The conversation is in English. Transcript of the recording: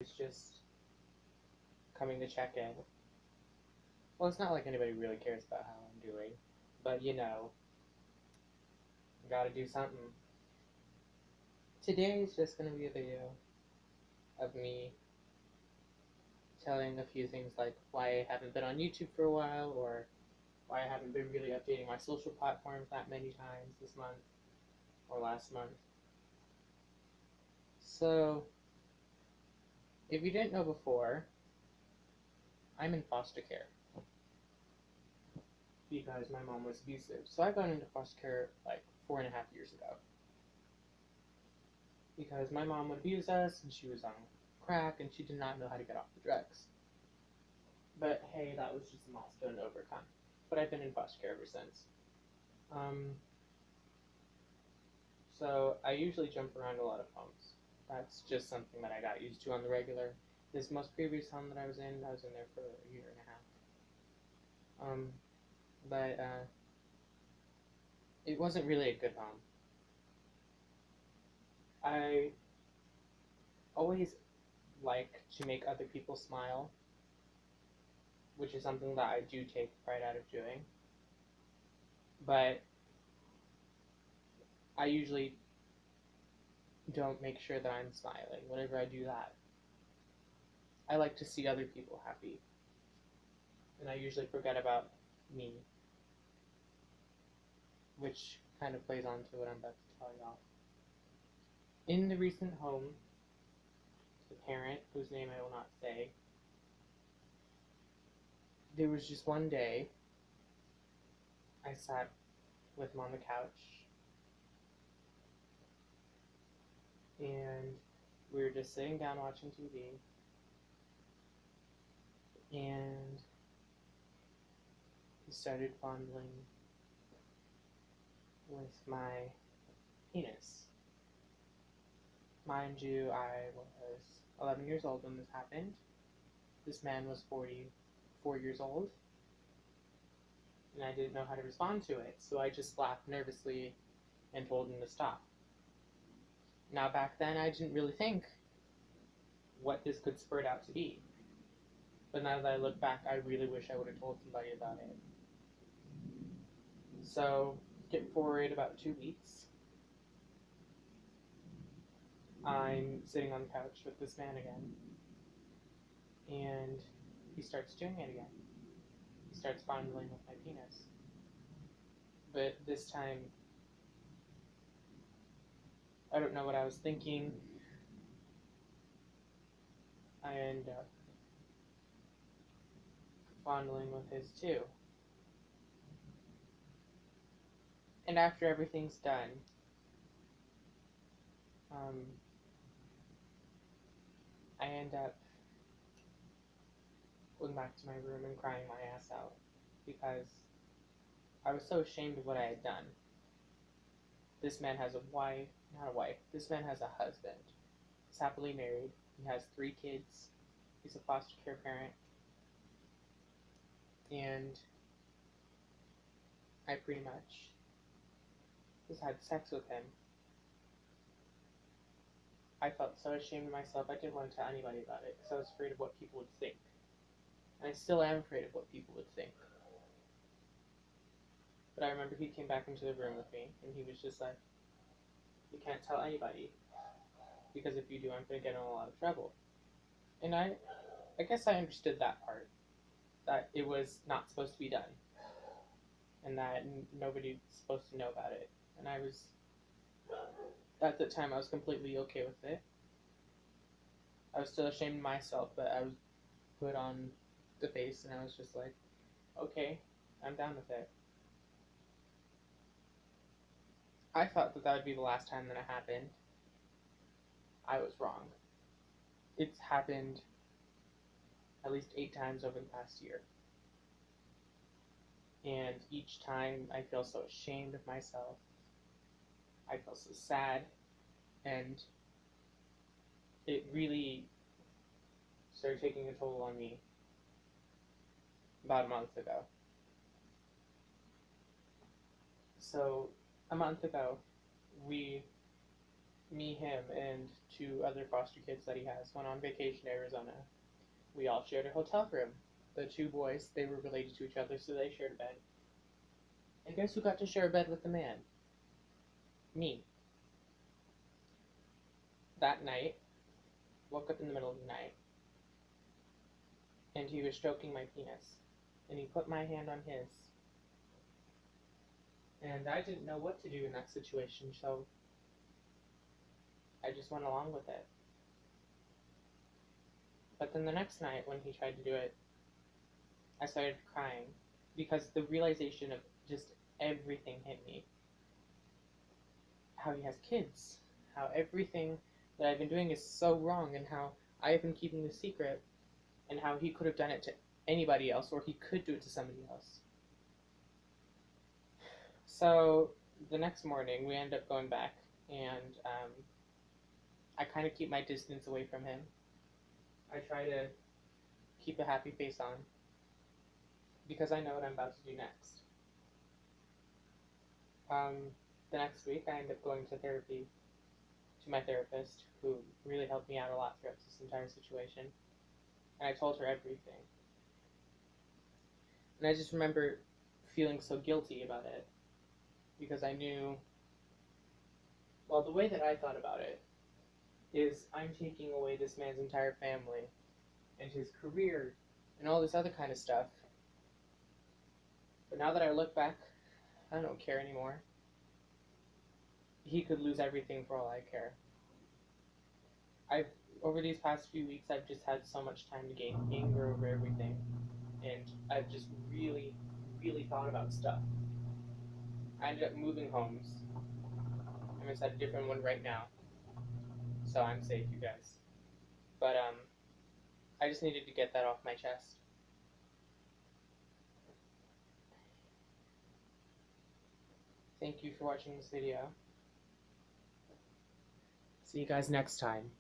It's just coming to check in. Well, it's not like anybody really cares about how I'm doing, but gotta do something. Today is just gonna be a video of me telling a few things like why I haven't been on YouTube for a while, or why I haven't been really updating my social platforms that many times this month or last month. So, if you didn't know before, I'm in foster care because my mom was abusive. So I got into foster care like 4.5 years ago because my mom would abuse us and she was on crack and she did not know how to get off the drugs. But hey, that was just a milestone to overcome. But I've been in foster care ever since. So I usually jump around a lot of homes. That's just something that I got used to on the regular. This most previous home that I was in there for a year and a half. But it wasn't really a good home. I always like to make other people smile, which is something that I do take pride out of doing. But I usually don't make sure that I'm smiling whenever I do that. I like to see other people happy, and I usually forget about me, which kind of plays on to what I'm about to tell y'all. In the recent home, the parent, whose name I will not say, there was just one day I sat with him on the couch and we were just sitting down watching TV, and he started fondling with my penis. Mind you, I was 11 years old when this happened. This man was 44 years old, and I didn't know how to respond to it, so I just laughed nervously and told him to stop. Now, back then, I didn't really think what this could spurt out to be. But now that I look back, I really wish I would have told somebody about it. So, skip forward about 2 weeks. I'm sitting on the couch with this man again. And he starts doing it again. He starts fondling with my penis. But this time, I don't know what I was thinking. I end up fondling with his too. And after everything's done, I end up going back to my room and crying my ass out because I was so ashamed of what I had done. This man has this man has a husband. He's happily married. He has 3 kids. He's a foster care parent. And I pretty much just had sex with him. I felt so ashamed of myself, I didn't want to tell anybody about it because I was afraid of what people would think. And I still am afraid of what people would think. But I remember he came back into the room with me, and he was just like, "You can't tell anybody, because if you do, I'm going to get in a lot of trouble." And I guess I understood that part, that it was not supposed to be done, and that nobody's supposed to know about it. And at the time, I was completely okay with it. I was still ashamed of myself, but I was put on the face, and I was just like, okay, I'm down with it. I thought that would be the last time that it happened. I was wrong. It's happened at least 8 times over the past year. And each time I feel so ashamed of myself. I feel so sad. And it really started taking a toll on me about a month ago. So, a month ago, we Me, him, and two other foster kids that he has went on vacation to Arizona. We all shared a hotel room. The two boys, they were related to each other, so they shared a bed. And guess who got to share a bed with the man? Me. That night, woke up in the middle of the night, and he was stroking my penis. And he put my hand on his. And I didn't know what to do in that situation, so I just went along with it. But then the next night, when he tried to do it, I started crying because the realization of just everything hit me. How he has kids, how everything that I've been doing is so wrong, and how I have been keeping the secret, and how he could have done it to anybody else, or he could do it to somebody else. So the next morning, we ended up going back, and I kind of keep my distance away from him. I try to keep a happy face on, because I know what I'm about to do next. The next week, I ended up going to therapy, to my therapist, who really helped me out a lot throughout this entire situation. And I told her everything. And I just remember feeling so guilty about it, because I knew, well, the way that I thought about it is I'm taking away this man's entire family and his career and all this other kind of stuff. But now that I look back, I don't care anymore. He could lose everything for all I care. Over these past few weeks, I've just had so much time to gain anger over everything. And I've just really, really thought about stuff. I ended up moving homes. I'm inside a different one right now. So I'm safe, you guys. But, I just needed to get that off my chest. Thank you for watching this video. See you guys next time.